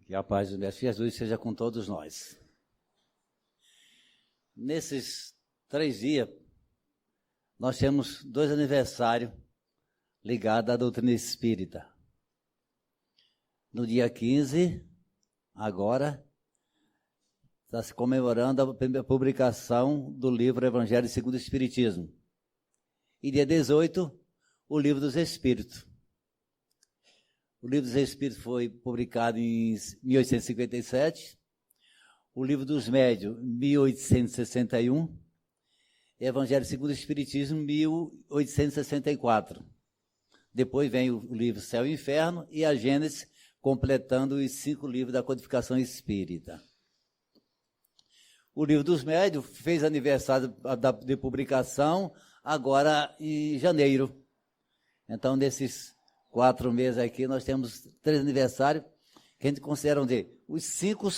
Que a paz do Mestre Jesus seja com todos nós. Nesses 3 dias, nós temos 2 aniversários ligados à doutrina espírita. No dia 15, agora, está se comemorando a publicação do livro Evangelho segundo o Espiritismo. E dia 18, o Livro dos Espíritos. O Livro dos Espíritos foi publicado em 1857, o Livro dos Médiuns, 1861, e Evangelho segundo o Espiritismo, 1864. Depois vem o livro Céu e Inferno e a Gênesis, completando os 5 livros da codificação espírita. O Livro dos Médiuns fez aniversário de publicação agora em janeiro. Então, nesses 4 meses aqui, nós temos 3 aniversários que a gente considera os 5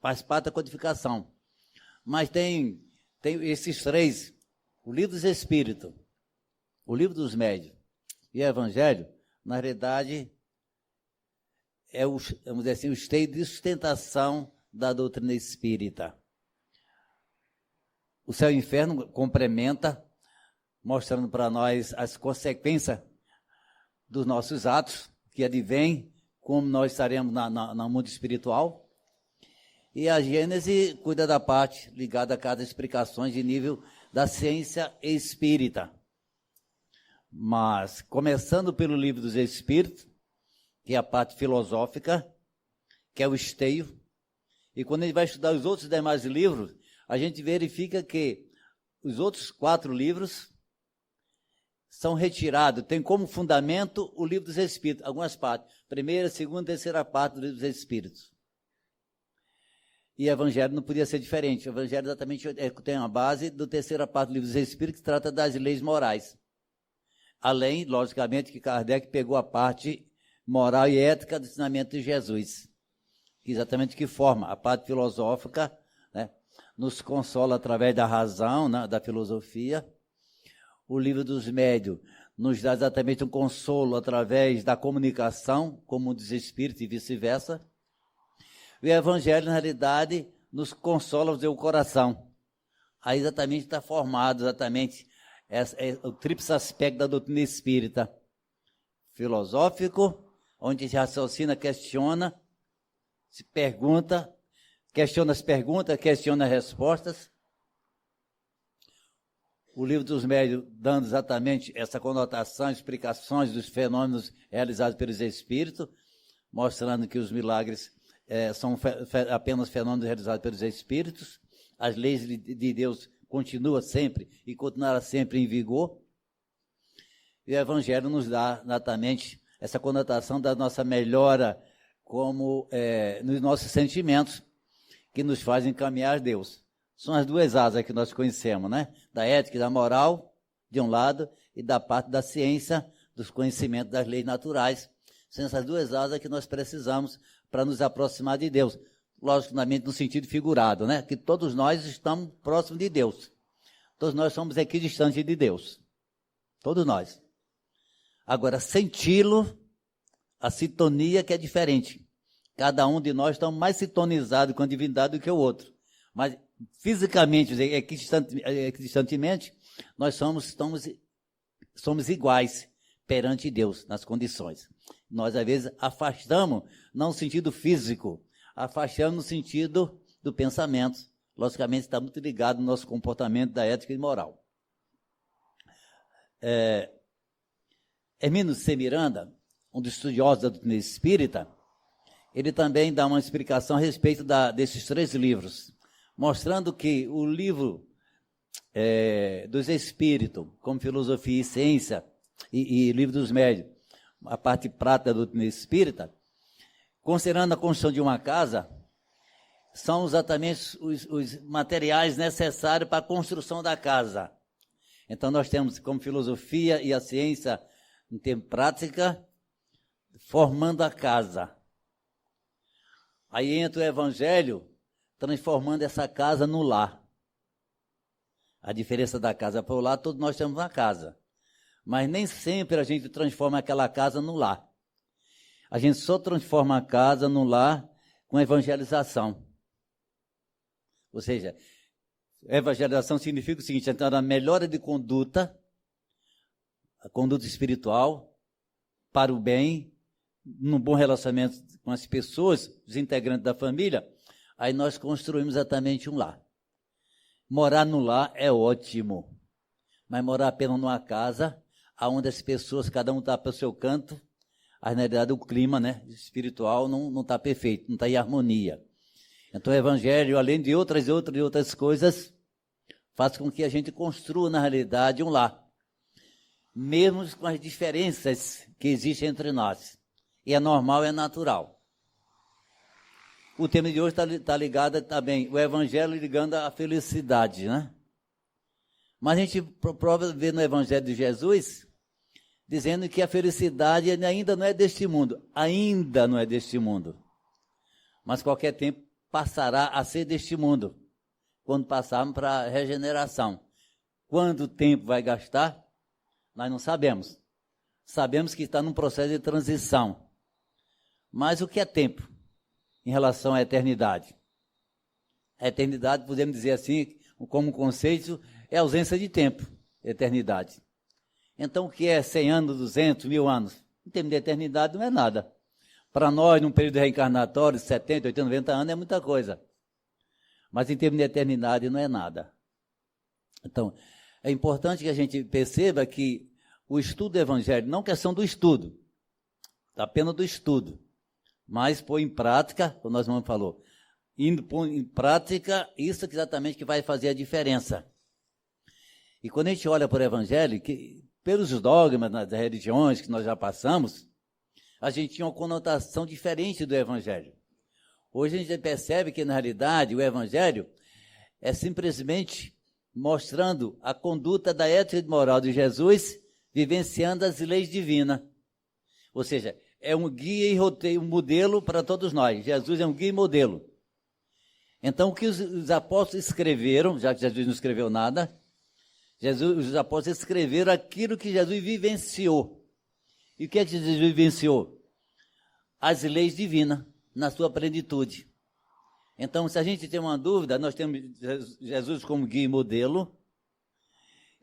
faz parte da codificação. Mas tem esses 3, o Livro dos Espíritos, o Livro dos Médiuns e o Evangelho, na realidade, vamos dizer assim, o esteio de sustentação da doutrina espírita. O Céu e o Inferno complementa, mostrando para nós as consequências dos nossos atos, que advém, como nós estaremos no mundo espiritual. E a Gênese cuida da parte ligada a cada explicações de nível da ciência espírita. Mas, começando pelo Livro dos Espíritos, que é a parte filosófica, que é o esteio, e quando a gente vai estudar os outros demais livros, a gente verifica que os outros 4 livros são retirados, tem como fundamento o Livro dos Espíritos, algumas partes, 1ª, 2ª, 3ª parte do Livro dos Espíritos. E o Evangelho não podia ser diferente, o Evangelho exatamente tem a base da 3ª parte do Livro dos Espíritos, que trata das leis morais. Além, logicamente, que Kardec pegou a parte moral e ética do ensinamento de Jesus, exatamente que forma a parte filosófica, né, nos consola através da razão, né, da filosofia. O Livro dos Médiuns nos dá exatamente um consolo através da comunicação, como dos espíritos e vice-versa. E o Evangelho, na realidade, nos consola o coração. Aí exatamente está formado exatamente o tríplice aspecto da doutrina espírita. Filosófico, onde se raciocina, questiona, se pergunta, questiona as perguntas, questiona as respostas. O Livro dos Médiuns dando exatamente essa conotação, explicações dos fenômenos realizados pelos espíritos, mostrando que os milagres são apenas fenômenos realizados pelos espíritos. As leis de Deus continuam sempre e continuarão sempre em vigor. E o Evangelho nos dá exatamente essa conotação da nossa melhora como nos nossos sentimentos, que nos fazem caminhar a Deus. São as 2 asas que nós conhecemos, né? Da ética e da moral, de um lado, e da parte da ciência, dos conhecimentos das leis naturais. São essas 2 asas que nós precisamos para nos aproximar de Deus. Logicamente, no sentido figurado, né? Que todos nós estamos próximos de Deus. Todos nós somos equidistantes de Deus. Todos nós. Agora, senti-lo, a sintonia que é diferente. Cada um de nós está mais sintonizado com a divindade do que o outro. Mas, fisicamente, equidistantemente, nós somos iguais perante Deus, nas condições. Nós, às vezes, afastamos, não no sentido físico, afastamos no sentido do pensamento. Logicamente, está muito ligado no nosso comportamento da ética e moral. Hermínio C. Miranda, um dos estudiosos da doutrina espírita, ele também dá uma explicação a respeito desses 3 livros, mostrando que o livro dos Espíritos, como Filosofia e Ciência, e Livro dos Médiuns, a parte prática da doutrina espírita, considerando a construção de uma casa, são exatamente os materiais necessários para a construção da casa. Então, nós temos como filosofia e a ciência, em termos prática, formando a casa. Aí entra o Evangelho, transformando essa casa no lar. A diferença da casa para o lar, todos nós temos uma casa. Mas nem sempre a gente transforma aquela casa no lar. A gente só transforma a casa num lar com evangelização. Ou seja, evangelização significa o seguinte: então, a melhora de conduta, a conduta espiritual, para o bem, num bom relacionamento com as pessoas, os integrantes da família, aí nós construímos exatamente um lar. Morar no lar é ótimo, mas morar apenas numa casa, onde as pessoas, cada um está para o seu canto, na realidade o clima, né, espiritual não está perfeito, não está em harmonia. Então o evangelho, além de outras coisas, faz com que a gente construa na realidade um lar, mesmo com as diferenças que existem entre nós. E é normal, é natural. O tema de hoje está ligado também, o evangelho ligando à felicidade, né? Mas a gente prova ver no evangelho de Jesus, dizendo que a felicidade ainda não é deste mundo. Ainda não é deste mundo. Mas qualquer tempo passará a ser deste mundo, quando passarmos para a regeneração. Quanto tempo vai gastar? Nós não sabemos. Sabemos que está num processo de transição. Mas o que é tempo em relação à eternidade? A eternidade, podemos dizer assim, como conceito, é ausência de tempo, eternidade. Então, o que é 100 anos, 200, 1000 anos? Em termos de eternidade, não é nada. Para nós, num período reencarnatório, 70, 80, 90 anos, é muita coisa. Mas em termos de eternidade, não é nada. Então, é importante que a gente perceba que o estudo do evangelho, não questão do estudo, apenas do estudo, mas pôr em prática, como nós vamos falou, indo pôr em prática, isso exatamente que vai fazer a diferença. E quando a gente olha para o evangelho, que, pelos dogmas das religiões que nós já passamos, a gente tinha uma conotação diferente do evangelho. Hoje a gente percebe que, na realidade, o evangelho é simplesmente mostrando a conduta da ética e moral de Jesus, vivenciando as leis divinas. Ou seja, é um guia e roteiro, um modelo para todos nós. Jesus é um guia e modelo. Então, o que os apóstolos escreveram, já que Jesus não escreveu nada, os apóstolos escreveram aquilo que Jesus vivenciou. E o que é que Jesus vivenciou? As leis divinas, na sua plenitude. Então, se a gente tem uma dúvida, nós temos Jesus como guia e modelo,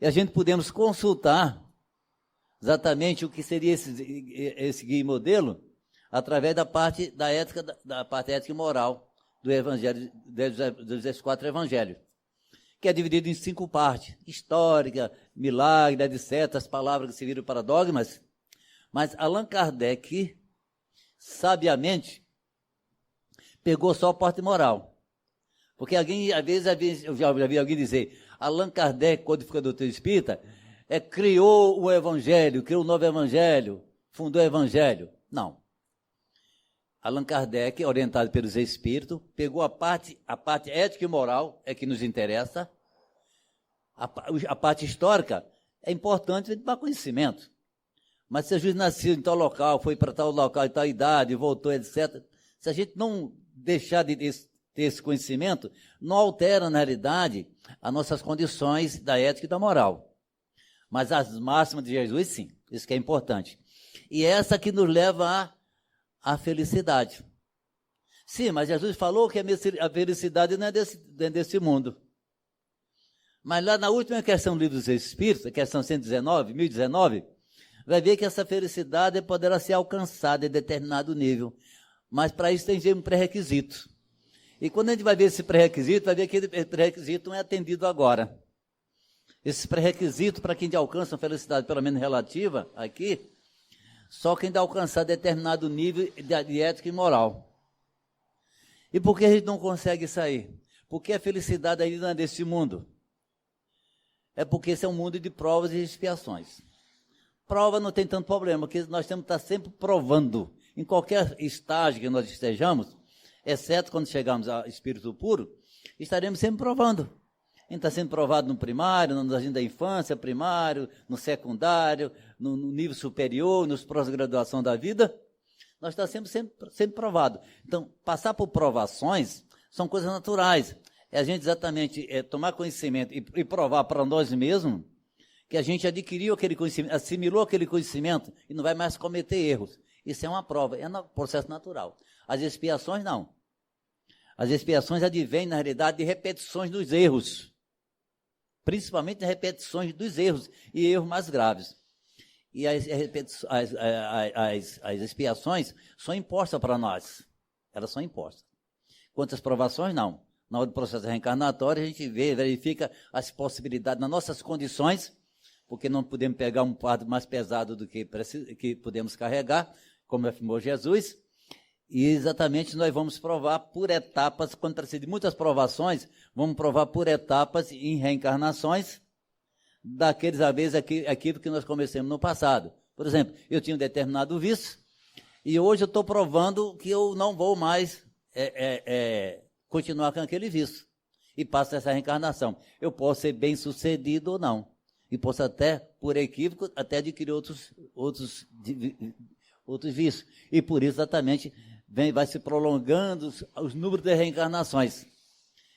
e a gente podemos consultar exatamente o que seria esse guia e modelo através da parte da parte ética e moral do evangelho, dos 4 evangelhos, que é dividido em 5 partes: histórica, milagre, etc., as palavras que serviram para dogmas. Mas Allan Kardec, sabiamente, pegou só a parte moral. Porque alguém, às vezes, eu já vi alguém dizer, Allan Kardec, codificador do doutrina espírita, criou o evangelho, criou o novo evangelho, fundou o evangelho. Não. Allan Kardec, orientado pelos espíritos, pegou a parte ética e moral, é que nos interessa. A parte histórica é importante para conhecimento. Mas se Jesus nasceu em tal local, foi para tal local em tal idade, voltou, etc., se a gente não deixar de ter esse conhecimento, não altera, na realidade, as nossas condições da ética e da moral. Mas as máximas de Jesus, sim, isso que é importante. E essa que nos leva à felicidade. Sim, mas Jesus falou que a felicidade não é desse mundo. Mas lá na última questão do Livro dos Espíritos, a questão 119, 1019, vai ver que essa felicidade poderá ser alcançada em determinado nível. Mas para isso tem um pré-requisito. E quando a gente vai ver esse pré-requisito, vai ver que esse pré-requisito não é atendido agora. Esse pré-requisito para quem já alcança uma felicidade, pelo menos relativa, aqui, só quem já alcançar determinado nível de ética e moral. E por que a gente não consegue sair? Porque a felicidade ainda não é desse mundo. É porque esse é um mundo de provas e expiações. Prova não tem tanto problema, porque nós temos que estar sempre provando. Em qualquer estágio que nós estejamos, exceto quando chegarmos ao espírito puro, estaremos sempre provando. A gente está sendo provado no primário, no jardim da infância, primário, no secundário, no nível superior, nos pós-graduação da vida. Nós estamos sempre provado. Então, passar por provações são coisas naturais. É a gente exatamente tomar conhecimento e provar para nós mesmos que a gente adquiriu aquele conhecimento, assimilou aquele conhecimento e não vai mais cometer erros. Isso é uma prova, é um processo natural. As expiações, não. As expiações advêm, na realidade, de repetições dos erros. Principalmente de repetições dos erros, e erros mais graves. E as expiações são impostas para nós. Elas são impostas. Quanto às provações, não. Na hora do processo reencarnatório, a gente verifica as possibilidades nas nossas condições, porque não podemos pegar um fardo mais pesado do que podemos carregar, como afirmou Jesus, e exatamente nós vamos provar por etapas, quando precisa de muitas provações, vamos provar por etapas em reencarnações daqueles, às vezes, aquilo que nós começamos no passado. Por exemplo, eu tinha um determinado vício, e hoje eu estou provando que eu não vou mais continuar com aquele vício, e passo essa reencarnação. Eu posso ser bem sucedido ou não, e posso até, por equívoco, até adquirir outros vícios. E por isso, exatamente, vai se prolongando os números de reencarnações.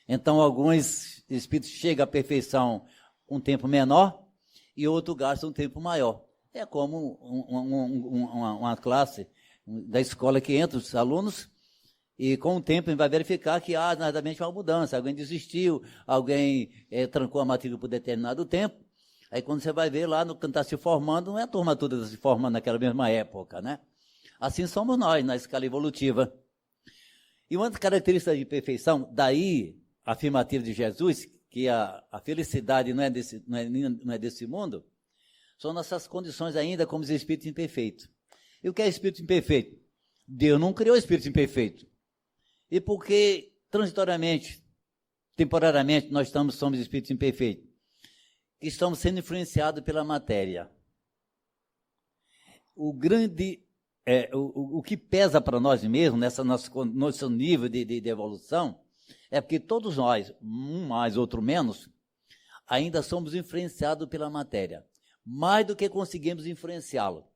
Então, alguns espíritos chegam à perfeição um tempo menor e outro gasta um tempo maior. É como uma classe da escola que entra os alunos e com o tempo vai verificar que há nadamente uma mudança. Alguém desistiu, alguém trancou a matrícula por determinado tempo. Aí quando você vai ver lá, quando está se formando, não é a turma toda se formando naquela mesma época, né? Assim somos nós, na escala evolutiva. E uma das características de perfeição, daí a afirmativa de Jesus, que a felicidade não é desse mundo, são nossas condições ainda como espíritos imperfeitos. E o que é espírito imperfeito? Deus não criou espírito imperfeito. E porque, transitoriamente, temporariamente, nós somos espíritos imperfeitos? Que estamos sendo influenciados pela matéria. O que pesa para nós mesmos, nessa nosso nível de evolução, é porque todos nós, um mais, outro menos, ainda somos influenciados pela matéria, mais do que conseguimos influenciá-lo.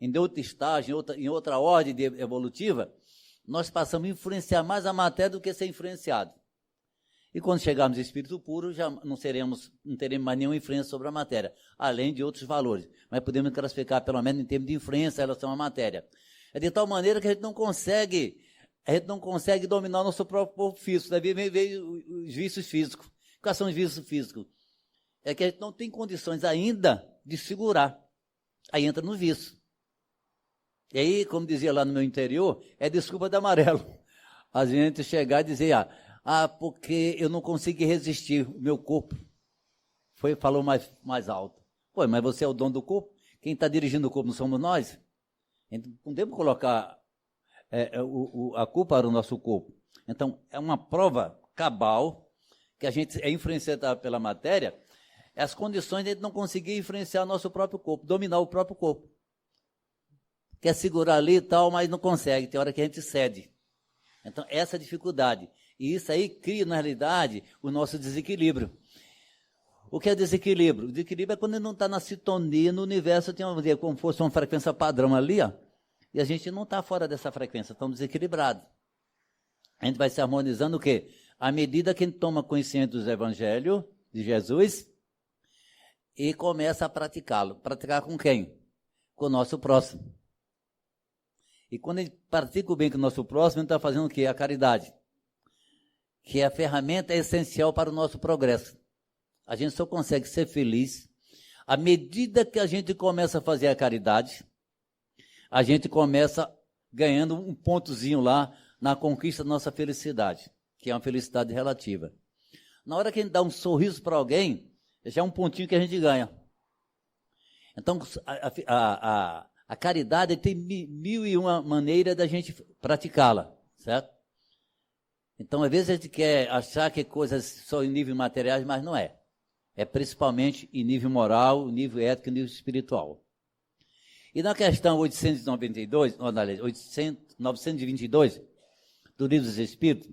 Em outro estágio, em outra ordem evolutiva, nós passamos a influenciar mais a matéria do que ser influenciado. E quando chegarmos em espírito puro, já não teremos mais nenhuma influência sobre a matéria, além de outros valores. Mas podemos classificar, pelo menos, em termos de influência em relação à matéria. É de tal maneira que a gente não consegue dominar o nosso próprio corpo físico. Daí veio os vícios físicos. Quais são os vícios físicos? É que a gente não tem condições ainda de segurar. Aí entra no vício. E aí, como dizia lá no meu interior, é desculpa de amarelo. A gente chegar e dizer, porque eu não consegui resistir, o meu corpo falou mais alto. Pô, mas você é o dono do corpo? Quem está dirigindo o corpo não somos nós? Então, não devemos colocar a culpa para o nosso corpo. Então, é uma prova cabal que a gente é influenciado pela matéria, as condições de a gente não conseguir influenciar o nosso próprio corpo, dominar o próprio corpo. Quer segurar ali e tal, mas não consegue, tem hora que a gente cede. Então, essa é a dificuldade. E isso aí cria, na realidade, o nosso desequilíbrio. O que é desequilíbrio? O desequilíbrio é quando ele não está na sintonia no universo, tem como fosse uma frequência padrão ali, e a gente não está fora dessa frequência, estamos desequilibrados. A gente vai se harmonizando o quê? À medida que a gente toma conhecimento dos evangelhos de Jesus e começa a praticá-lo. Praticar com quem? Com o nosso próximo. E quando a gente pratica o bem com o nosso próximo, a gente está fazendo o quê? A caridade. Que é a ferramenta essencial para o nosso progresso. A gente só consegue ser feliz à medida que a gente começa a fazer a caridade, a gente começa ganhando um pontozinho lá na conquista da nossa felicidade, que é uma felicidade relativa. Na hora que a gente dá um sorriso para alguém, já é um pontinho que a gente ganha. Então, a caridade tem 1001 maneiras da gente praticá-la, certo? Então, às vezes a gente quer achar que coisas só em nível materiais, mas não é. É principalmente em nível moral, nível ético e nível espiritual. E na questão 922 do Livro dos Espíritos,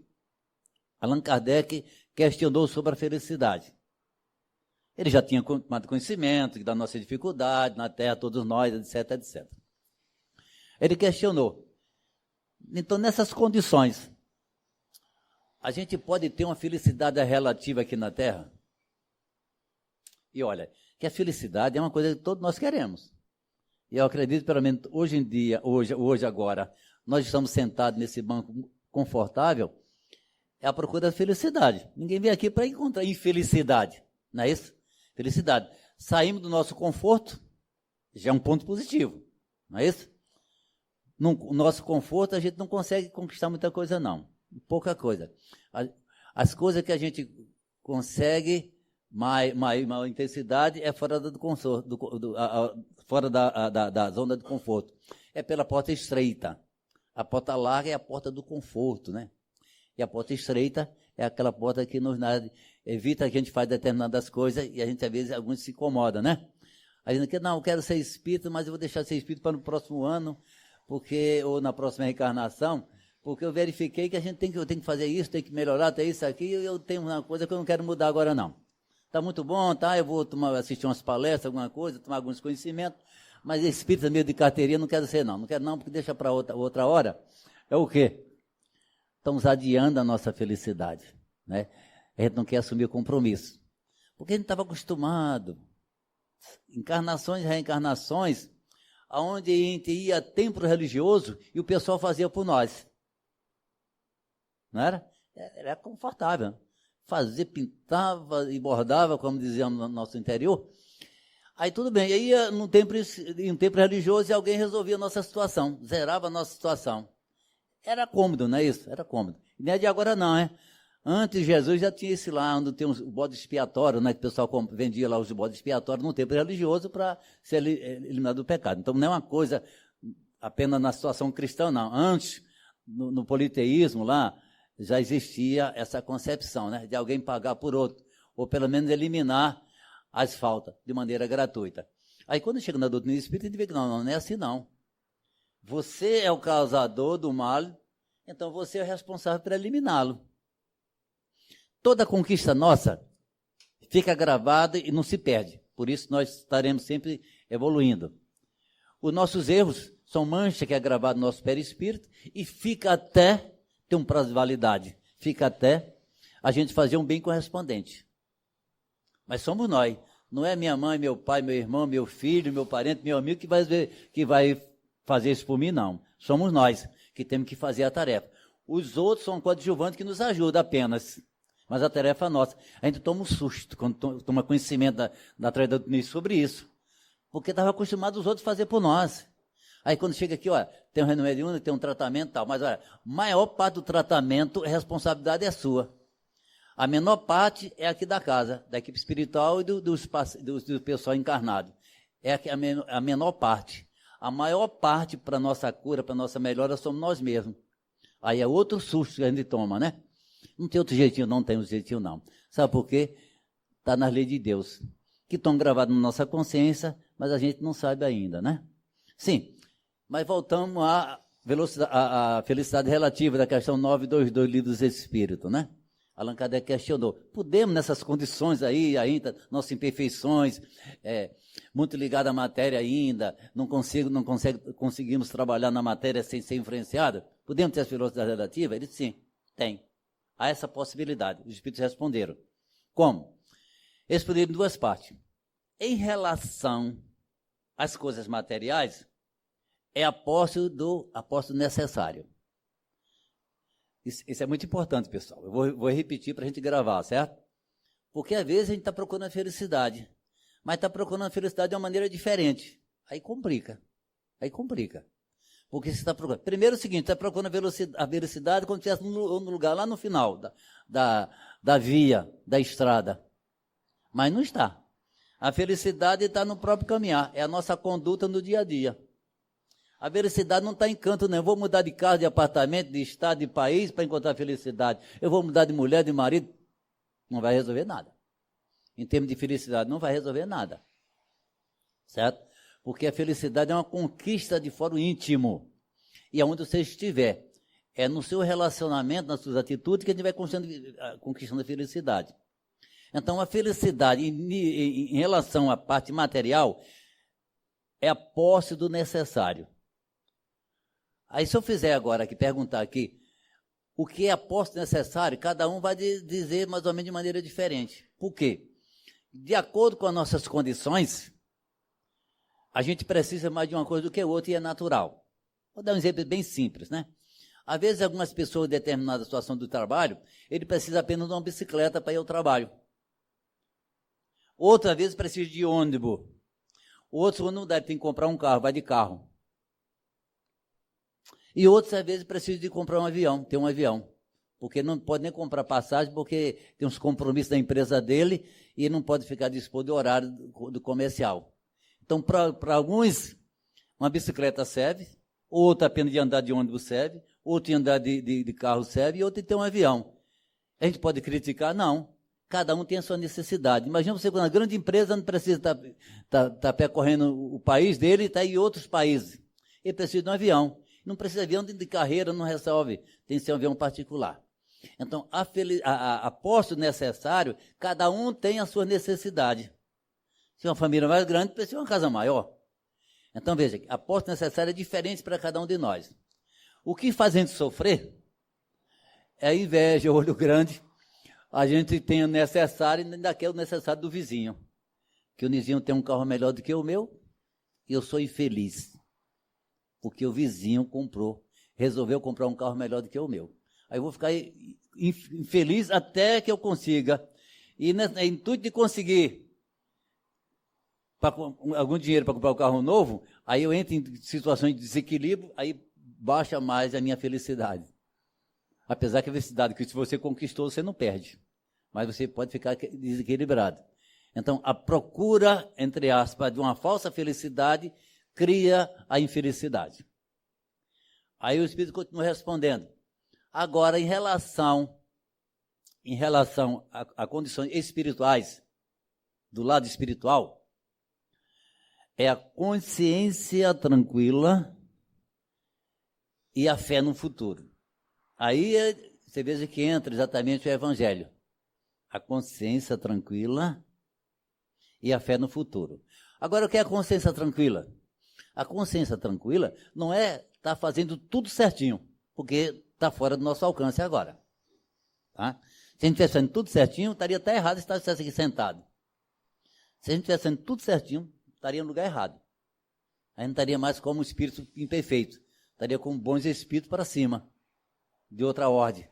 Allan Kardec questionou sobre a felicidade. Ele já tinha tomado conhecimento da nossa dificuldade na Terra, todos nós, etc, etc. Ele questionou. Então, nessas condições, a gente pode ter uma felicidade relativa aqui na Terra? E olha, que a felicidade é uma coisa que todos nós queremos. e eu acredito, pelo menos hoje em dia, hoje agora, nós estamos sentados nesse banco confortável, é a procura da felicidade. Ninguém vem aqui para encontrar infelicidade, não é isso? Felicidade. Saímos do nosso conforto, já é um ponto positivo, não é isso? No nosso conforto, a gente não consegue conquistar muita coisa, não. Pouca coisa. As coisas que a gente consegue, maior intensidade, é fora do conforto, fora da zona de conforto. É pela porta estreita. A porta larga é a porta do conforto, né? E a porta estreita é aquela porta que nos evita que a gente faça determinadas coisas e a gente, às vezes, alguns se incomoda, né? A gente quer, não, eu quero ser espírita, mas eu vou deixar de ser espírita para no próximo ano, ou na próxima reencarnação, porque eu verifiquei que eu tenho que fazer isso, tenho que melhorar, tem isso aqui, e eu tenho uma coisa que eu não quero mudar agora, não. Está muito bom, tá? Eu vou assistir umas palestras, alguma coisa, tomar alguns conhecimentos, mas espírita meio de carteirinha não quero ser, não. Não quero não, porque deixa para outra hora. É o quê? Estamos adiando a nossa felicidade, né? A gente não quer assumir o compromisso. Porque a gente estava acostumado, encarnações e reencarnações, onde a gente ia a templo religioso e o pessoal fazia por nós. Não era? Era confortável. Fazia, pintava e bordava, como dizíamos no nosso interior. Aí tudo bem, aí ia em um templo religioso e alguém resolvia a nossa situação, zerava a nossa situação. Era cômodo, não é isso? Era cômodo. E não é de agora não, é? Antes de Jesus já tinha esse lá, onde tem o bode expiatório, né? Que o pessoal vendia lá os bodes expiatórios no templo religioso para ser eliminado do pecado. Então não é uma coisa apenas na situação cristã, não. Antes, no politeísmo lá, já existia essa concepção, né? De alguém pagar por outro, ou pelo menos eliminar as faltas de maneira gratuita. Aí quando chega na doutrina espírita, a gente vê que não é assim não. Você é o causador do mal, então você é o responsável por eliminá-lo. Toda conquista nossa fica gravada e não se perde. Por isso nós estaremos sempre evoluindo. Os nossos erros são mancha que é gravada no nosso perispírito e fica até ter um prazo de validade. Fica até a gente fazer um bem correspondente. Mas somos nós. Não é minha mãe, meu pai, meu irmão, meu filho, meu parente, meu amigo que vai fazer isso por mim, não. Somos nós que temos que fazer a tarefa. Os outros são coadjuvantes que nos ajudam apenas. Mas a tarefa é nossa. A gente toma um susto quando toma conhecimento da doutrina sobre isso. Porque estava acostumado os outros a fazer por nós. Aí quando chega aqui, olha, tem um remédio único, tem um tratamento e tal. Mas olha, a maior parte do tratamento, a responsabilidade é sua. A menor parte é aqui da casa, da equipe espiritual e do pessoal encarnado. É a menor parte. A maior parte para a nossa cura, para a nossa melhora, somos nós mesmos. Aí é outro susto que a gente toma, né? Não tem outro jeitinho, não tem outro jeitinho, não. Sabe por quê? Está nas leis de Deus, que estão gravadas na nossa consciência, mas a gente não sabe ainda, né? Sim, mas voltamos à felicidade relativa da questão 922, livro dos Espíritos, né? Allan Kardec questionou, podemos nessas condições aí, ainda, nossas imperfeições, muito ligado à matéria ainda, não conseguimos trabalhar na matéria sem ser influenciada? Podemos ter a felicidade relativa? Ele disse, sim, tem. Há essa possibilidade. Os Espíritos responderam. Como? Eles responderam em duas partes. Em relação às coisas materiais, é a posse do necessário. Isso é muito importante, pessoal. Eu vou repetir para a gente gravar, certo? Porque às vezes a gente está procurando a felicidade, mas está procurando a felicidade de uma maneira diferente. Aí complica. Porque você está procurando. Primeiro é o seguinte, está procurando a velocidade quando estivesse no lugar lá no final da via, da estrada. Mas não está. A felicidade está no próprio caminhar, é a nossa conduta no dia a dia. A felicidade não está em canto, não. Eu vou mudar de casa, de apartamento, de estado, de país para encontrar felicidade. Eu vou mudar de mulher, de marido. Não vai resolver nada. Em termos de felicidade, não vai resolver nada. Certo? Porque a felicidade é uma conquista de fora íntimo. E aonde você estiver, é no seu relacionamento, nas suas atitudes, que a gente vai conquistando a felicidade. Então, a felicidade, em relação à parte material, é a posse do necessário. Aí, se eu fizer agora aqui, perguntar aqui, o que é a posse necessária, cada um vai dizer mais ou menos de maneira diferente. Por quê? De acordo com as nossas condições, a gente precisa mais de uma coisa do que outra e é natural. Vou dar um exemplo bem simples, né? Às vezes, algumas pessoas em determinada situação do trabalho, ele precisa apenas de uma bicicleta para ir ao trabalho. Outra vez precisa de ônibus. Outros não dá, tem que comprar um carro, vai de carro. E outros, às vezes, precisam de comprar um avião, ter um avião. Porque não pode nem comprar passagem, porque tem uns compromissos da empresa dele e não pode ficar disposto do horário do comercial. Então, para alguns, uma bicicleta serve, outro apenas de andar de ônibus serve, outro de andar de carro serve, e outro de ter um avião. A gente pode criticar? Não. Cada um tem a sua necessidade. Imagina você, quando uma grande empresa não precisa estar percorrendo o país dele, está em outros países. Ele precisa de um avião. Não precisa de avião de carreira, não resolve. Tem que ser um avião particular. Então, a posto necessário, cada um tem a sua necessidade. Se uma família mais grande, precisa de uma casa maior. Então, veja, a posto necessária é diferente para cada um de nós. O que faz a gente sofrer é a inveja, o olho grande. A gente tem o necessário e ainda quer o necessário do vizinho. Que o vizinho tem um carro melhor do que o meu e eu sou infeliz. Porque o vizinho resolveu comprar um carro melhor do que o meu. Aí eu vou ficar infeliz até que eu consiga. E no intuito de conseguir algum dinheiro para comprar um carro novo, aí eu entro em situações de desequilíbrio, aí baixa mais a minha felicidade. Apesar que a felicidade que se você conquistou, você não perde. Mas você pode ficar desequilibrado. Então, a procura, entre aspas, de uma falsa felicidade cria a infelicidade. Aí o Espírito continua respondendo. Agora, em relação a condições espirituais, do lado espiritual, é a consciência tranquila e a fé no futuro. Aí você veja que entra exatamente o Evangelho. A consciência tranquila e a fé no futuro. Agora, o que é a consciência tranquila? A consciência tranquila não é estar fazendo tudo certinho, porque está fora do nosso alcance agora. Tá? Se a gente estivesse fazendo tudo certinho, estaria até errado se estivesse aqui sentado. Se a gente estivesse fazendo tudo certinho, estaria no lugar errado. A gente não estaria mais como um espírito imperfeito. Estaria com bons espíritos para cima, de outra ordem.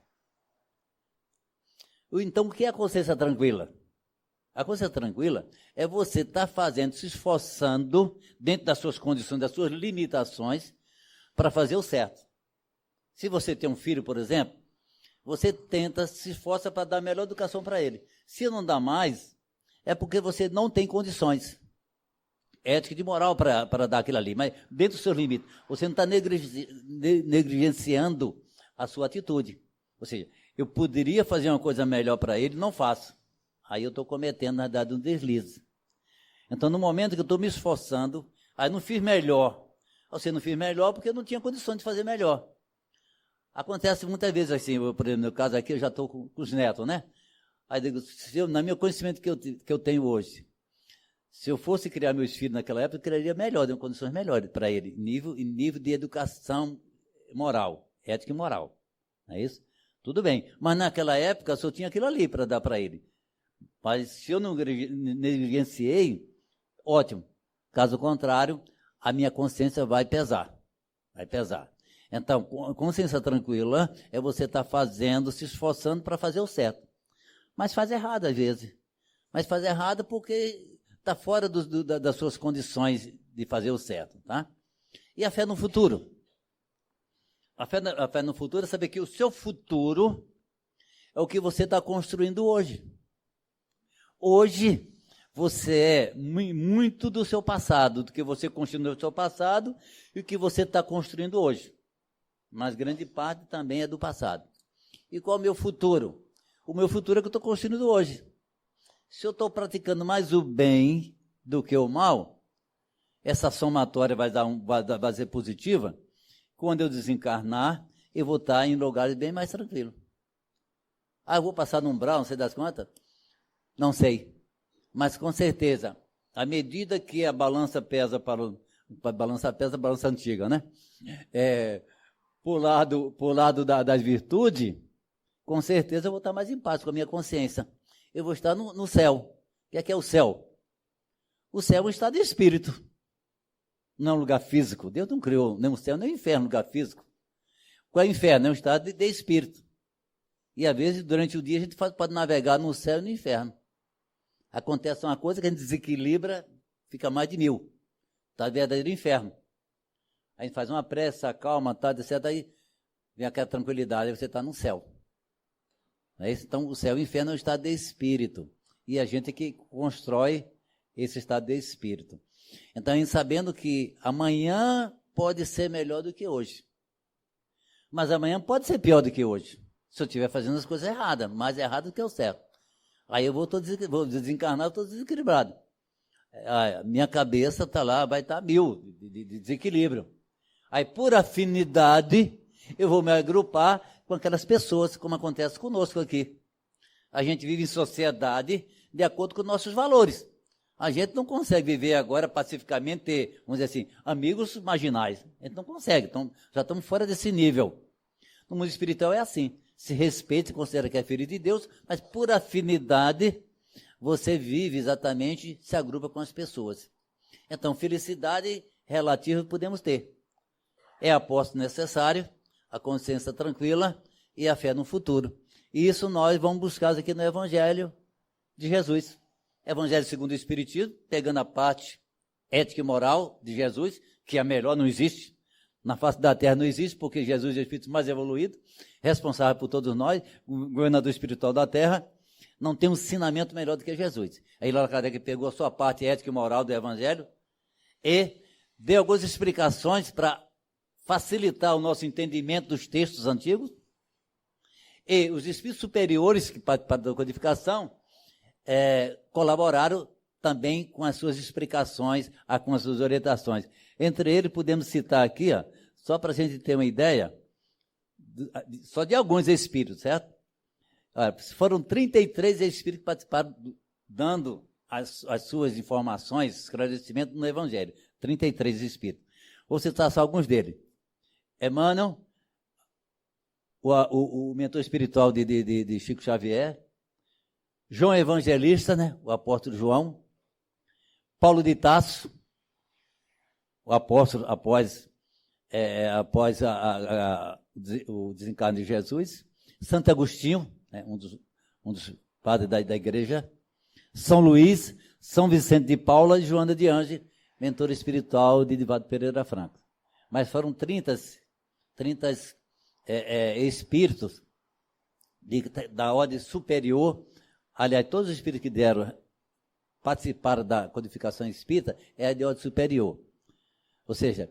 Então, o que é a consciência tranquila? A consciência tranquila é você estar fazendo, se esforçando, dentro das suas condições, das suas limitações, para fazer o certo. Se você tem um filho, por exemplo, você tenta, se esforça para dar a melhor educação para ele. Se não dá mais, é porque você não tem condições ética e moral para dar aquilo ali, mas dentro dos seus limites. Você não está negligenciando a sua atitude. Ou seja, eu poderia fazer uma coisa melhor para ele, não faço. Aí eu estou cometendo, na verdade, um deslize. Então, no momento que eu estou me esforçando, aí não fiz melhor. Você não fiz melhor porque eu não tinha condições de fazer melhor. Acontece muitas vezes assim, por exemplo, no meu caso aqui, eu já estou com os netos, né? Aí digo, no meu conhecimento que eu tenho hoje, se eu fosse criar meus filhos naquela época, eu criaria melhor, dando condições melhores para ele, nível de educação moral, ética e moral. Não é isso? Tudo bem. Mas naquela época, eu só tinha aquilo ali para dar para ele. Mas se eu não negligenciei, ótimo. Caso contrário, a minha consciência vai pesar. Vai pesar. Então, consciência tranquila é você estar fazendo, se esforçando para fazer o certo. Mas faz errado às vezes. Mas faz errado porque está fora das suas condições de fazer o certo. Tá? E a fé no futuro? A fé no futuro é saber que o seu futuro é o que você está construindo hoje. Hoje, você é muito do seu passado, do que você construiu no seu passado e o que você está construindo hoje. Mas grande parte também é do passado. E qual é o meu futuro? O meu futuro é o que eu estou construindo hoje. Se eu estou praticando mais o bem do que o mal, essa somatória vai ser positiva. Quando eu desencarnar, eu vou estar em lugares bem mais tranquilos. Ah, eu vou passar no umbral, não sei das quantas? Não sei. Mas com certeza, à medida que a balança pesa a balança antiga, né? Por lado das virtudes, com certeza eu vou estar mais em paz com a minha consciência. Eu vou estar no céu. O que é o céu? O céu é um estado de espírito. não é um lugar físico. Deus não criou nem o céu, nem o inferno, lugar físico. Qual é o inferno? É um estado de espírito. E às vezes, durante o dia, a gente pode navegar no céu e no inferno. Acontece uma coisa que a gente desequilibra, fica mais de 1000. Está verdadeiro inferno. A gente faz uma prece, acalma, tá, etc. Aí vem aquela tranquilidade, aí você está no céu. Não é isso? Então, o céu e o inferno é um estado de espírito. E a gente é que constrói esse estado de espírito. Então, a gente sabendo que amanhã pode ser melhor do que hoje. Mas amanhã pode ser pior do que hoje. Se eu estiver fazendo as coisas erradas, mais errado do que o certo. Aí eu vou desencarnar, eu estou desequilibrado. A minha cabeça está lá, vai estar 1000 de desequilíbrio. Aí, por afinidade, eu vou me agrupar com aquelas pessoas, como acontece conosco aqui. A gente vive em sociedade de acordo com nossos valores. A gente não consegue viver agora pacificamente, ter, vamos dizer assim, amigos marginais. A gente não consegue, então já estamos fora desse nível. No mundo espiritual é assim. Se respeita, se considera que é filho de Deus, mas por afinidade, você vive exatamente, se agrupa com as pessoas. Então, felicidade relativa podemos ter. É a posse necessária, a consciência tranquila e a fé no futuro. E isso nós vamos buscar aqui no Evangelho de Jesus. Evangelho segundo o Espiritismo, pegando a parte ética e moral de Jesus, que a melhor não existe. Na face da terra não existe, porque Jesus é o Espírito mais evoluído, responsável por todos nós, o governador espiritual da terra, não tem um ensinamento melhor do que Jesus. Aí Allan Kardec pegou a sua parte ética e moral do Evangelho e deu algumas explicações para facilitar o nosso entendimento dos textos antigos. E os espíritos superiores que participaram da codificação colaboraram também com as suas explicações, com as suas orientações. Entre eles, podemos citar aqui, só para a gente ter uma ideia, só de alguns espíritos, certo? Foram 33 espíritos que participaram, dando as suas informações, esclarecimento no Evangelho. 33 espíritos. Vou citar só alguns deles. Emmanuel, o mentor espiritual de Chico Xavier, João Evangelista, né? O apóstolo João, Paulo de Tarso, o apóstolo após o desencarne de Jesus, Santo Agostinho, né? um dos padres da igreja, São Luís, São Vicente de Paula e Joana de Anjos, mentor espiritual de Divaldo Pereira Franco. Mas foram 30 espíritos da ordem superior. Aliás, todos os espíritos que participaram da codificação espírita é de ordem superior. Ou seja,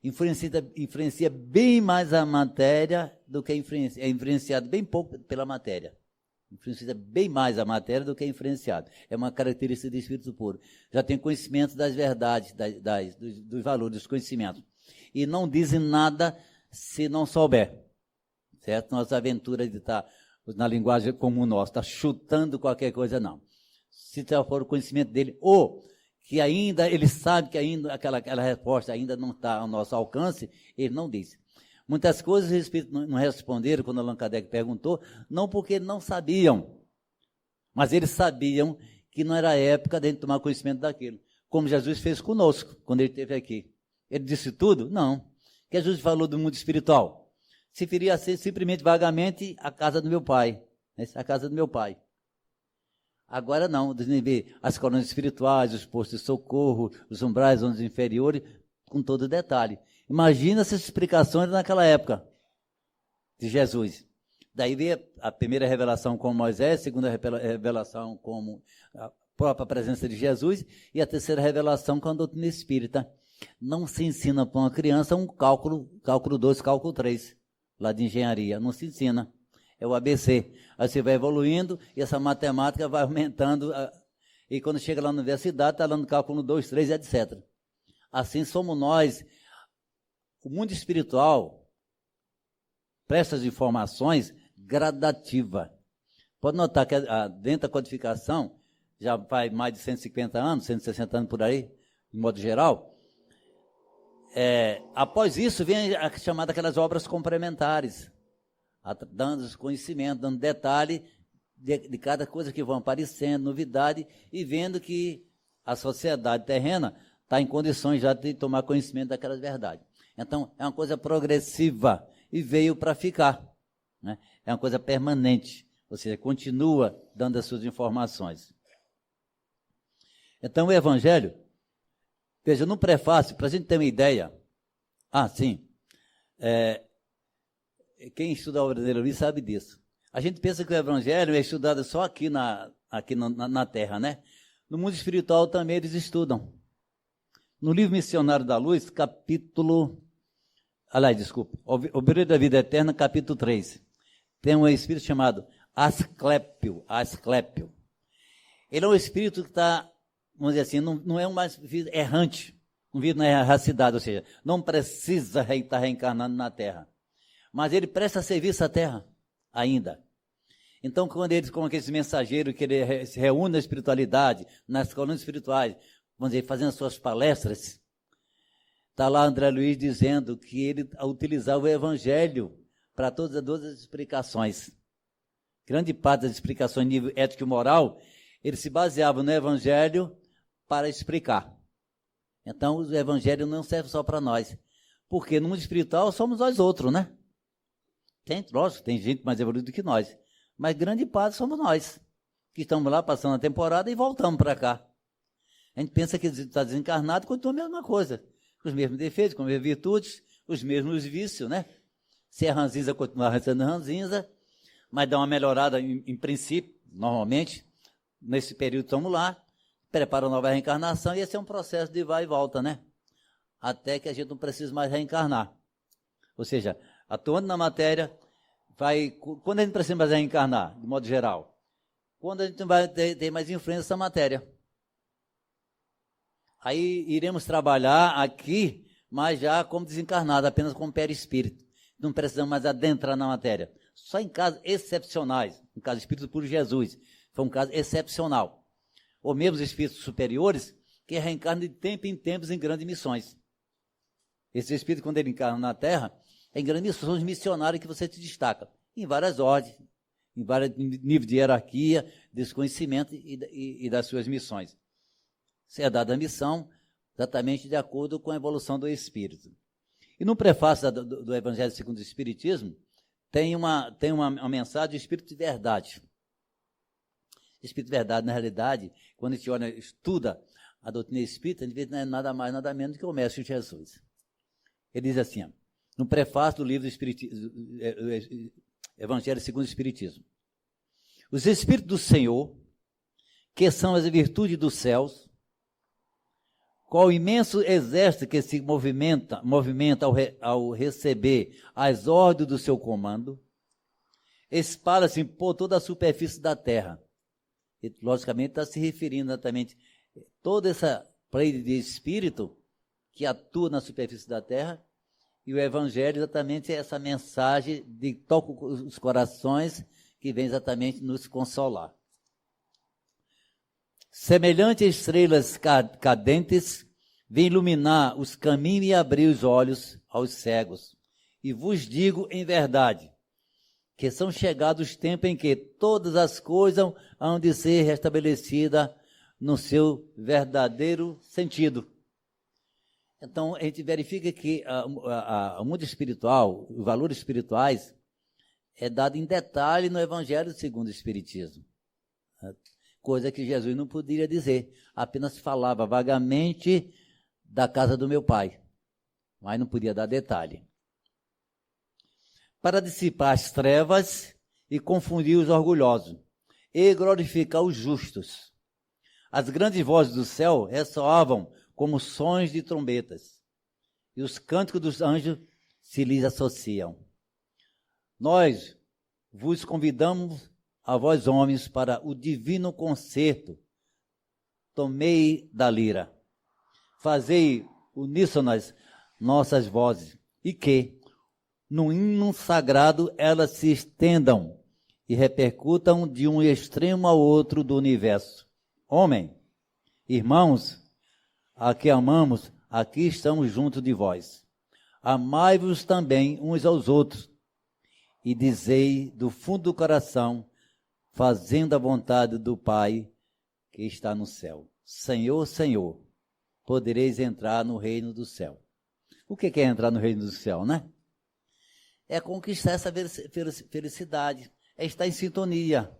influencia bem mais a matéria do que é influenciado bem pouco pela matéria. Influencia bem mais a matéria do que é influenciado. É uma característica do espírito puro. Já tem conhecimento das verdades, dos valores, dos conhecimentos. E não dizem nada se não souber. Certo? Nossa aventura de estar, na linguagem comum nossa, está chutando qualquer coisa, não. Se for o conhecimento dele, ou que ainda, ele sabe que ainda aquela resposta ainda não está ao nosso alcance, ele não diz. Muitas coisas os espíritos não responderam quando Allan Kardec perguntou, não porque não sabiam, mas eles sabiam que não era a época de a gente tomar conhecimento daquilo, como Jesus fez conosco, quando ele esteve aqui. Ele disse tudo? Não. O que Jesus falou do mundo espiritual? Se referia a ser simplesmente, vagamente, a casa do meu pai. A casa do meu pai. Agora não, as colônias espirituais, os postos de socorro, os umbrais, ondas inferiores, com todo detalhe. Imagina essas explicações naquela época de Jesus. Daí veio a primeira revelação com Moisés, a segunda revelação como a própria presença de Jesus e a terceira revelação com a doutrina espírita. Não se ensina para uma criança um cálculo 2, cálculo 3, lá de engenharia. Não se ensina. É o ABC. Aí você vai evoluindo e essa matemática vai aumentando. E quando chega lá na universidade, está lá no cálculo 2, 3, etc. Assim somos nós. O mundo espiritual presta as informações gradativa. Pode notar que dentro da codificação, já faz mais de 150 anos, 160 anos por aí, de modo geral. Após isso, vem a chamada aquelas obras complementares, dando conhecimento, dando detalhe de cada coisa que vão aparecendo, novidade, e vendo que a sociedade terrena está em condições já de tomar conhecimento daquelas verdades. Então, é uma coisa progressiva e veio para ficar, né? É uma coisa permanente, ou seja, continua dando as suas informações. Então, o Evangelho, veja, no prefácio, para a gente ter uma ideia, quem estuda a obra dele ali sabe disso. A gente pensa que o Evangelho é estudado só aqui na Terra, né? No mundo espiritual também eles estudam. No livro Missionário da Luz, Obreiro da Vida Eterna, capítulo 3, tem um espírito chamado Asclépio. Ele é um espírito que está, vamos dizer assim, não é um mais errante, não vive na erracidade, ou seja, não precisa estar reencarnando na Terra. Mas ele presta serviço à Terra ainda. Então, quando eles, como aqueles mensageiros que ele se reúne na espiritualidade, nas colônias espirituais, vamos dizer, fazendo as suas palestras, está lá André Luiz dizendo que ele utilizava o Evangelho para todas as explicações. Grande parte das explicações em nível ético e moral, ele se baseava no Evangelho para explicar. Então, o Evangelho não serve só para nós, porque no mundo espiritual somos nós outros, né? Lógico, tem gente mais evoluída do que nós, mas grande parte somos nós, que estamos lá passando a temporada e voltamos para cá. A gente pensa que está desencarnado, continua a mesma coisa, com os mesmos defeitos, com as mesmas virtudes, os mesmos vícios, né? Se é ranzinza, continua sendo ranzinza, mas dá uma melhorada em princípio, normalmente, nesse período estamos lá, prepara uma nova reencarnação, e esse é um processo de vai e volta, né? Até que a gente não precisa mais reencarnar. Ou seja, atuando na matéria, quando a gente precisa mais reencarnar, de modo geral? Quando a gente não vai ter mais influência nessa matéria. Aí iremos trabalhar aqui, mas já como desencarnado, apenas como perispírito. Não precisamos mais adentrar na matéria. Só em casos excepcionais, no caso do Espírito Puro Jesus, foi um caso excepcional. Ou mesmo os espíritos superiores, que reencarnam de tempo em tempos em grandes missões. Esse espírito, quando ele encarna na Terra, é em grandes missões missionárias que você se destaca, em várias ordens, em vários níveis de hierarquia, desconhecimento e das suas missões. Você é dada a missão exatamente de acordo com a evolução do espírito. E no prefácio do Evangelho segundo o Espiritismo, tem uma mensagem do Espírito de Verdade. Espírito de Verdade, na realidade, quando a gente estuda a doutrina espírita, a gente vê que não é nada mais, nada menos do que o Mestre Jesus. Ele diz assim, no prefácio do livro do Evangelho segundo o Espiritismo: os Espíritos do Senhor, que são as virtudes dos céus, qual imenso exército que se movimenta ao receber as ordens do seu comando, espalha-se por toda a superfície da terra. E, logicamente, está se referindo exatamente a toda essa pleide de espírito que atua na superfície da terra, e o Evangelho exatamente é essa mensagem de toca os corações que vem exatamente nos consolar. Semelhante a estrelas cadentes, vem iluminar os caminhos e abrir os olhos aos cegos. E vos digo em verdade, que são chegados os tempos em que todas as coisas hão de ser restabelecidas no seu verdadeiro sentido. Então, a gente verifica que o mundo espiritual, os valores espirituais, é dado em detalhe no Evangelho segundo o Espiritismo. Coisa que Jesus não poderia dizer, apenas falava vagamente da casa do meu pai, mas não podia dar detalhe. Para dissipar as trevas e confundir os orgulhosos, e glorificar os justos. As grandes vozes do céu ressoavam como sons de trombetas, e os cânticos dos anjos se lhes associam. Nós vos convidamos a vós homens para o divino concerto. Tomei da lira, fazei uníssonas nossas vozes, e que, no hino sagrado, elas se estendam e repercutam de um extremo ao outro do universo. Homem, irmãos, a que amamos, aqui estamos junto de vós. Amai-vos também uns aos outros, e dizei do fundo do coração, fazendo a vontade do Pai que está no céu: Senhor, Senhor, podereis entrar no reino do céu. O que é entrar no reino do céu, né? É conquistar essa felicidade, é estar em sintonia.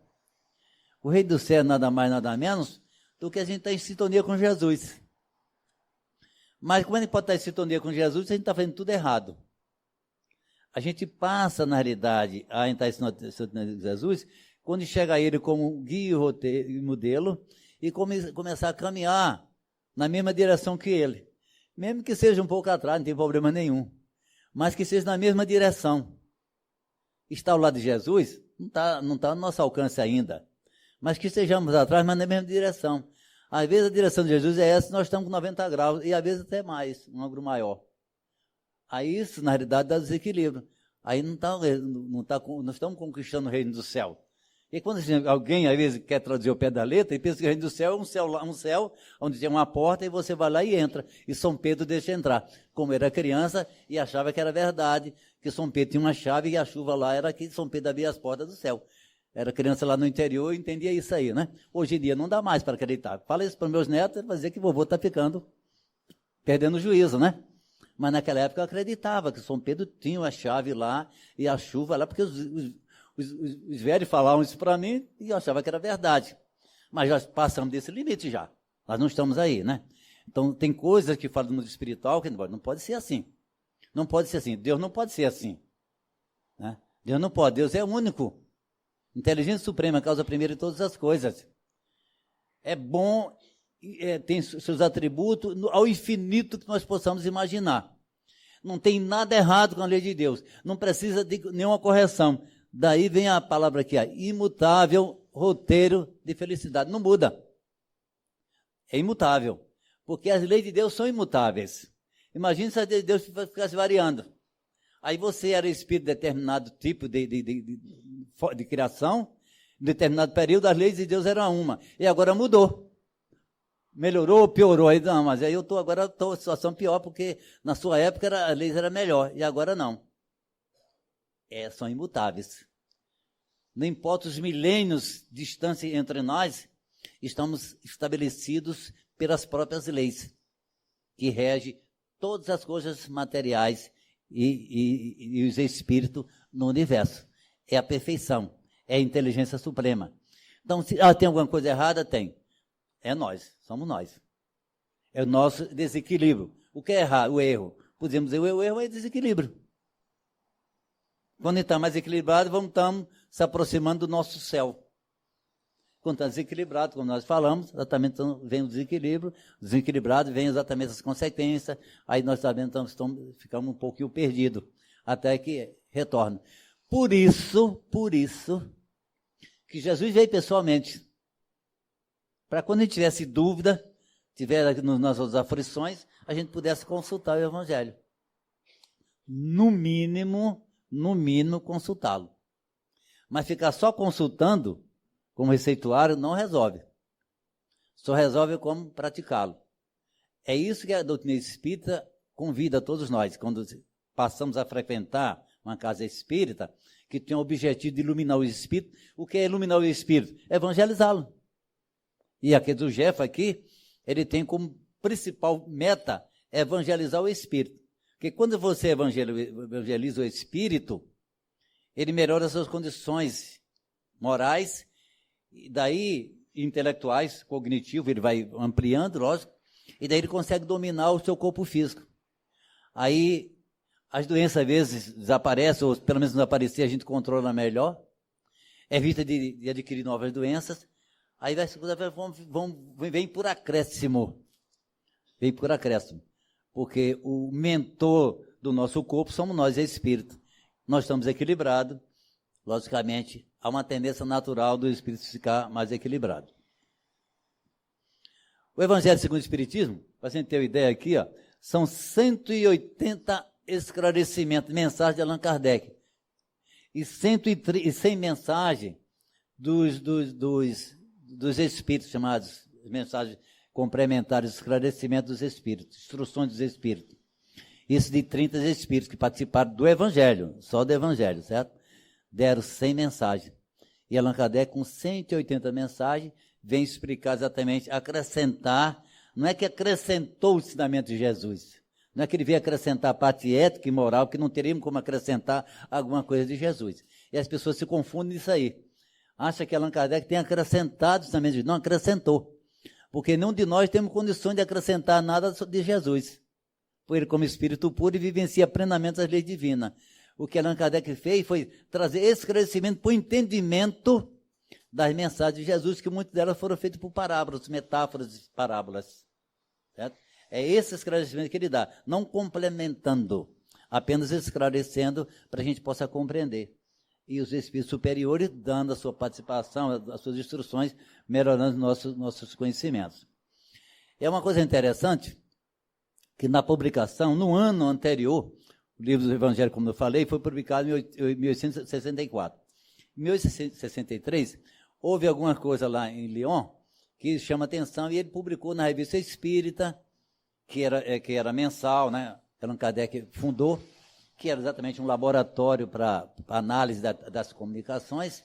O reino do céu é nada mais, nada menos do que a gente estar em sintonia com Jesus. Mas como a gente pode estar em sintonia com Jesus, a gente está fazendo tudo errado. A gente passa, na realidade, a entrar em sintonia com Jesus quando chega a Ele como guia e modelo e começar a caminhar na mesma direção que Ele. Mesmo que seja um pouco atrás, não tem problema nenhum. Mas que seja na mesma direção. Estar ao lado de Jesus não tá no nosso alcance ainda. Mas que estejamos atrás, mas na mesma direção. Às vezes a direção de Jesus é essa, nós estamos com 90 graus, e às vezes até mais, um ângulo maior. Aí isso, na realidade, dá desequilíbrio. Aí não estamos conquistando o reino do céu. E quando alguém, às vezes, quer traduzir o pé da letra, e pensa que o reino do céu é um céu onde tem uma porta, e você vai lá e entra. E São Pedro deixa entrar. Como era criança, e achava que era verdade, que São Pedro tinha uma chave, e a chuva lá era que São Pedro abria as portas do céu. Era criança lá no interior e entendia isso aí, né? Hoje em dia não dá mais para acreditar. Fala isso para meus netos, vai dizer que vovô está perdendo o juízo, né? Mas naquela época eu acreditava que São Pedro tinha a chave lá e a chuva lá, porque os velhos falavam isso para mim e eu achava que era verdade. Mas já passamos desse limite já. Nós não estamos aí, né? Então tem coisas que falam do mundo espiritual que não pode ser assim. Não pode ser assim. Deus não pode ser assim. Né? Deus não pode. Deus é único. Inteligência suprema, causa primeira de todas as coisas. É bom, tem seus atributos ao infinito que nós possamos imaginar. Não tem nada errado com a lei de Deus. Não precisa de nenhuma correção. Daí vem a palavra aqui, imutável roteiro de felicidade. Não muda. É imutável. Porque as leis de Deus são imutáveis. Imagina se a lei de Deus ficasse variando. Aí você era espírito de determinado tipo de criação, em determinado período, as leis de Deus eram uma. E agora mudou. Melhorou, piorou. Aí, não, mas aí eu estou agora em situação pior, porque na sua época as leis eram melhor, e agora não. São imutáveis. Não importa os milênios de distância entre nós, estamos estabelecidos pelas próprias leis, que regem todas as coisas materiais e os espíritos no universo. É a perfeição, é a inteligência suprema. Então, se tem alguma coisa errada, tem. É nós, somos nós. É o nosso desequilíbrio. O que é errar? O erro. Podemos dizer, o erro é desequilíbrio. Quando está mais equilibrado, estamos se aproximando do nosso céu. Quando está desequilibrado, como nós falamos, exatamente vem o desequilíbrio, desequilibrado vem exatamente as consequências, aí nós também ficamos um pouquinho perdidos, até que retorna. Por isso, que Jesus veio pessoalmente, para quando a gente tivesse dúvida, tiver nas nossas aflições, a gente pudesse consultar o Evangelho. No mínimo consultá-lo. Mas ficar só consultando, como receituário, não resolve. Só resolve como praticá-lo. É isso que a doutrina espírita convida a todos nós, quando passamos a frequentar uma casa espírita, que tem o objetivo de iluminar o espírito. O que é iluminar o espírito? Evangelizá-lo. E aqui do Jeff aqui, ele tem como principal meta evangelizar o espírito. Porque quando você evangeliza o espírito, ele melhora as suas condições morais, e daí intelectuais, cognitivos, ele vai ampliando, lógico, e daí ele consegue dominar o seu corpo físico. Aí as doenças às vezes desaparecem, ou pelo menos não aparecer, a gente controla melhor, evita de adquirir novas doenças, aí vem por acréscimo. Vem por acréscimo. Porque o mentor do nosso corpo somos nós, é espírito. Nós estamos equilibrados, logicamente, há uma tendência natural do espírito ficar mais equilibrado. O Evangelho segundo o Espiritismo, para a gente ter uma ideia aqui, são 180 esclarecimentos, mensagens de Allan Kardec, e 100 mensagens dos espíritos, chamados mensagens complementares, esclarecimentos dos espíritos, instruções dos espíritos. Isso de 30 espíritos que participaram do Evangelho, só do Evangelho, certo? Deram 100 mensagens. E Allan Kardec, com 180 mensagens, vem explicar exatamente, acrescentar Não é que acrescentou o ensinamento de Jesus. Não é que ele veio acrescentar a parte ética e moral, que não teríamos como acrescentar alguma coisa de Jesus. E as pessoas se confundem nisso aí. Acha que Allan Kardec tem acrescentado o ensinamento de Jesus. Não acrescentou. Porque nenhum de nós temos condições de acrescentar nada de Jesus. Por ele, como espírito puro, e vivencia plenamente as leis divinas. O que Allan Kardec fez foi trazer esclarecimento para o entendimento das mensagens de Jesus, que muitas delas foram feitas por parábolas, metáforas e parábolas. Certo? É esse esclarecimento que ele dá, não complementando, apenas esclarecendo para a gente possa compreender. E os espíritos superiores dando a sua participação, as suas instruções, melhorando nossos conhecimentos. É uma coisa interessante que na publicação, no ano anterior, o livro do Evangelho, como eu falei, foi publicado em 1864. Em 1863, houve alguma coisa lá em Lyon que chama atenção, e ele publicou na Revista Espírita, que era mensal, né? Allan Kardec fundou, que era exatamente um laboratório para análise das comunicações,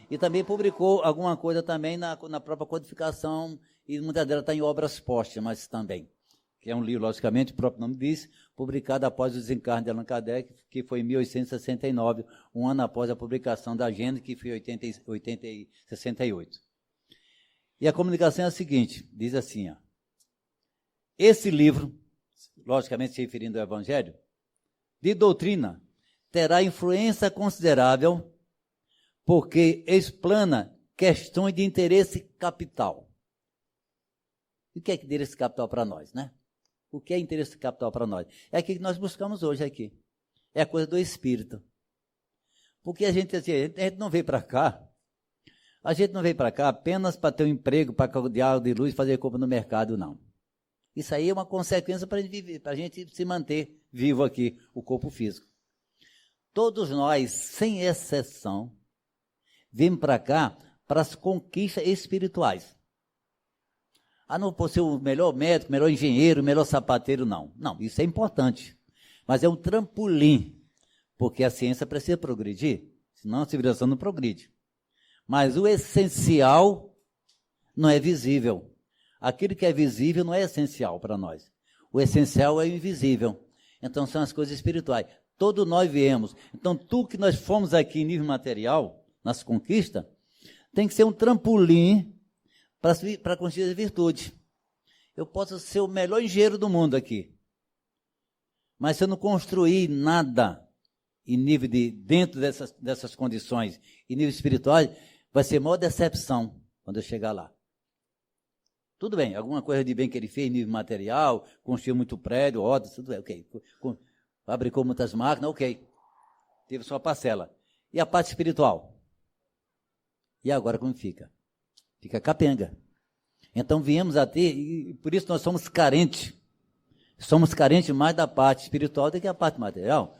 e também publicou alguma coisa também na própria codificação, e muitas delas está em obras póstumas também, que é um livro, logicamente, o próprio nome diz, publicado após o desencarne de Allan Kardec, que foi em 1869, um ano após a publicação da agenda, que foi em 68. E a comunicação é a seguinte, diz assim, ó, esse livro, logicamente se referindo ao Evangelho, de doutrina, terá influência considerável, porque explana questões de interesse capital. E o que é interesse capital para nós, né? O que é interesse capital para nós? É aquilo que nós buscamos hoje aqui. É a coisa do espírito. Porque a gente não veio para cá, apenas para ter um emprego, para cardeal de luz, fazer compra no mercado, não. Isso aí é uma consequência para a gente se manter vivo aqui, o corpo físico. Todos nós, sem exceção, viemos para cá para as conquistas espirituais. Não por ser o melhor médico, melhor engenheiro, melhor sapateiro, não. Não, isso é importante. Mas é um trampolim, porque a ciência precisa progredir, senão a civilização não progride. Mas o essencial não é visível. Aquilo que é visível não é essencial para nós. O essencial é o invisível. Então são as coisas espirituais. Todos nós viemos. Então tudo que nós fomos aqui em nível material, nas conquistas, tem que ser um trampolim para conseguir a virtude. Eu posso ser o melhor engenheiro do mundo aqui, mas se eu não construir nada em nível dentro dessas condições, em nível espiritual, vai ser maior decepção quando eu chegar lá. Tudo bem, alguma coisa de bem que ele fez em nível material, construiu muito prédio, ordens, tudo bem, ok. Fabricou muitas máquinas, ok. Teve sua parcela. E a parte espiritual? E agora como fica? Fica capenga. Então viemos a ter, e por isso nós somos carentes. Somos carentes mais da parte espiritual do que a parte material.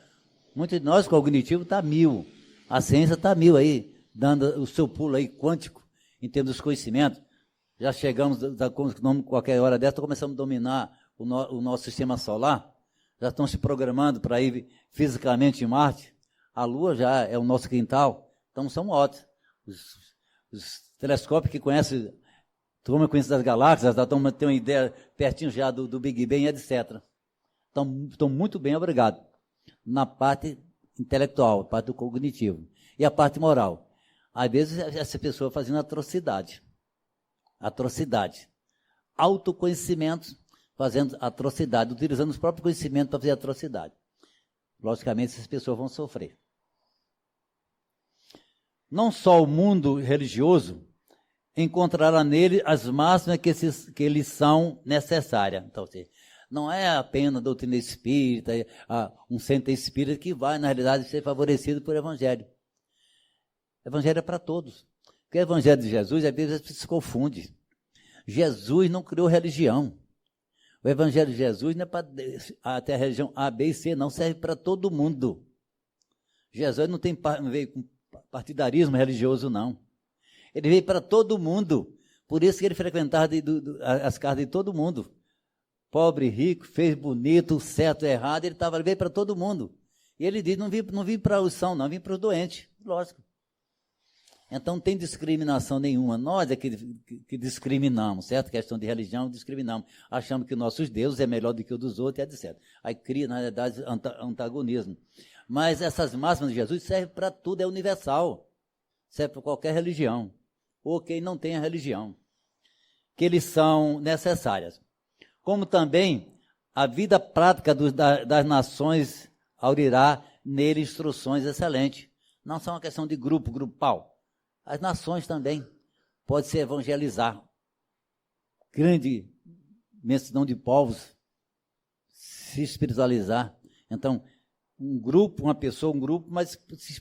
Muitos de nós, cognitivo, está 1000. A ciência está 1000 aí, dando o seu pulo aí quântico, em termos dos conhecimentos. Já chegamos, qualquer hora dessa, começamos a dominar o nosso sistema solar. Já estão se programando para ir fisicamente em Marte. A Lua já é o nosso quintal. Então são ótimos. Os telescópios que conhecem, como conhece das galáxias, já estão tendo uma ideia pertinho já do Big Bang, etc. Estão muito bem, obrigado. Na parte intelectual, parte do cognitivo. E a parte moral. Às vezes, essa pessoa fazendo atrocidade. Autoconhecimento, fazendo atrocidade, utilizando os próprios conhecimentos para fazer atrocidade. Logicamente, essas pessoas vão sofrer. Não só o mundo religioso encontrará nele as máximas que eles são necessárias. Então, não é apenas a doutrina espírita, um centro espírita que vai, na realidade, ser favorecido por evangelho. O evangelho é para todos. Porque o evangelho de Jesus, às vezes, se confunde. Jesus não criou religião. O evangelho de Jesus não é para até a religião A, B e C, não, serve para todo mundo. Jesus não veio com partidarismo religioso, não. Ele veio para todo mundo. Por isso que ele frequentava as casas de todo mundo. Pobre, rico, fez bonito, certo, errado, ele veio para todo mundo. E ele diz, não vim para os sãos, não, vim para os doentes. Lógico. Então não tem discriminação nenhuma. Nós é que discriminamos, certo? Questão de religião, discriminamos. Achamos que nossos deuses é melhor do que o dos outros, etc. Aí cria, na verdade, antagonismo. Mas essas máximas de Jesus servem para tudo, é universal. Serve para qualquer religião. Ou quem não tem a religião. Que eles são necessárias. Como também a vida prática das nações aurirá nele instruções excelentes. Não só uma questão de grupal. As nações também podem se evangelizar. Grande imensidão de povos se espiritualizar. Então, um grupo, uma pessoa, um grupo, mas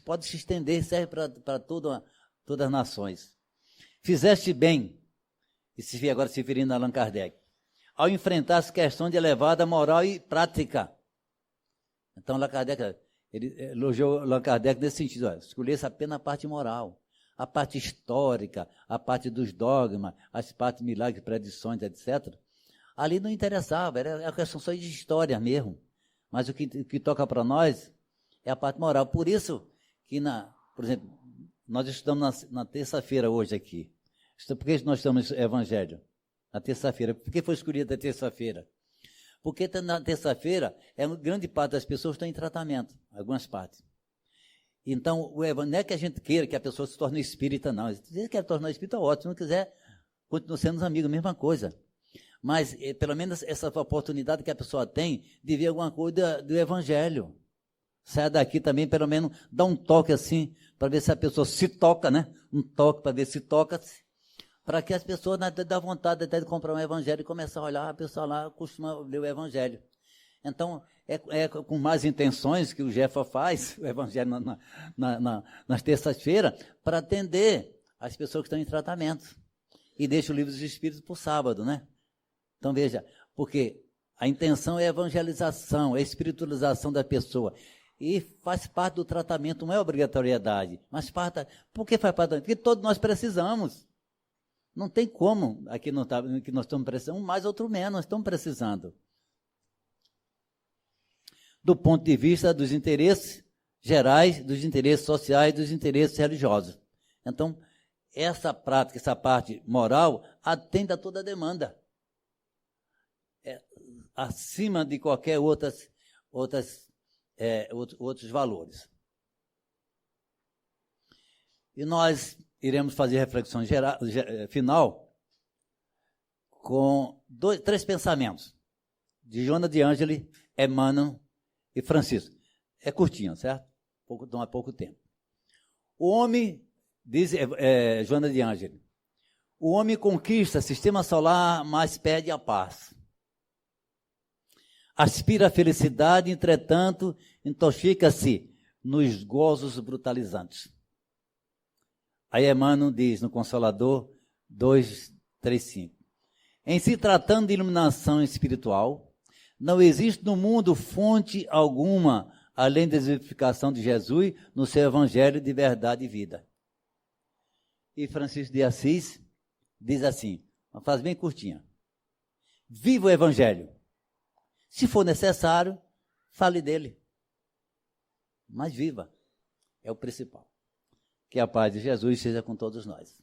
pode se estender, serve para todas as nações. Fizeste bem, e se vier agora se referindo a Allan Kardec, ao enfrentar as questões de elevada moral e prática. Então, Allan Kardec, ele elogiou Allan Kardec nesse sentido, escolhesse apenas a parte moral, a parte histórica, a parte dos dogmas, as partes de milagres, predições, etc. Ali não interessava, era a questão só de história mesmo. Mas o que toca para nós é a parte moral. Por isso que, por exemplo, nós estudamos na terça-feira hoje aqui. Por que nós estamos no Evangelho? Na terça-feira. Por que foi escolhida a terça-feira? Porque na terça-feira, grande parte das pessoas estão em tratamento, algumas partes. Então, não é que a gente queira que a pessoa se torne espírita, não. Se você quer tornar espírita, ótimo. Se não quiser, continua sendo amigos, mesma coisa. Mas, pelo menos, essa oportunidade que a pessoa tem de ver alguma coisa do Evangelho. Saia daqui também, pelo menos, dá um toque assim, para ver se a pessoa se toca, né? Um toque para ver se toca, para que as pessoas dão vontade até de comprar um Evangelho e começar a olhar, a pessoa lá costuma ler o Evangelho. Então, é com mais intenções que o Jefa faz, o Evangelho nas terças-feiras, para atender as pessoas que estão em tratamento. E deixa o livro dos Espíritos para o sábado, né? Então, veja, porque a intenção é a evangelização, é a espiritualização da pessoa. E faz parte do tratamento, não é obrigatoriedade, mas por que faz parte? Porque todos nós precisamos. Não tem como, aqui que nós estamos precisando, um mais, outro menos, nós estamos precisando. Do ponto de vista dos interesses gerais, dos interesses sociais, dos interesses religiosos. Então, essa prática, essa parte moral, atende a toda a demanda. Acima de qualquer outros valores. E nós iremos fazer reflexão final com 3 pensamentos, de Joana de Ângeli, Emmanuel e Francisco. É curtinho, certo? Toma pouco tempo. O homem, diz Joana de Ângeli, o homem conquista sistema solar, mas perde a paz. Aspira a felicidade, entretanto, intoxica-se nos gozos brutalizantes. Aí Emmanuel diz no Consolador 2:3-5. Em se tratando de iluminação espiritual, não existe no mundo fonte alguma, além da exemplificação de Jesus no seu Evangelho de verdade e vida. E Francisco de Assis diz assim, uma frase bem curtinha. Viva o Evangelho. Se for necessário, fale dele. Mas viva. É o principal. Que a paz de Jesus seja com todos nós.